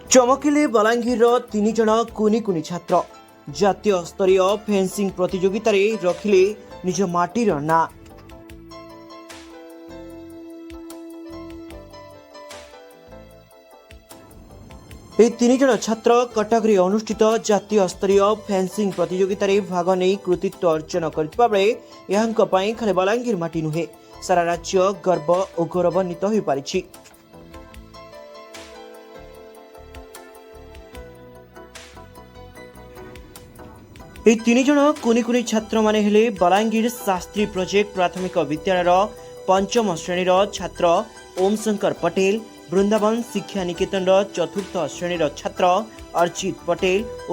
चमकिले बलांगीर तीन जन कुनी कुनी छात्र जातीय स्तरीय फेन्सिंग प्रतियोगिता रखिले निज माटीर ना। এই तीन जन छात्र कटक अनुष्ठित जातीय स्तरीय फेन्सिंग प्रतियोगिता भाग नहीं कृतित्व अर्जन करथिबा बेले यहांक पई खाली बलांगीर माटी नुहे सारा राज्य गर्व और गौरवान्वित हो पारिछि। এই तीन जन कुनी कुनी छात्र माने हेले बलांगीर शास्त्री प्रोजेक्ट प्राथमिक विद्यालय पंचम श्रेणीर छात्र ओम शंकर पटेल, बृंदावन शिक्षा निकेतन चतुर्थ श्रेणीर छात्र अर्जित पटेल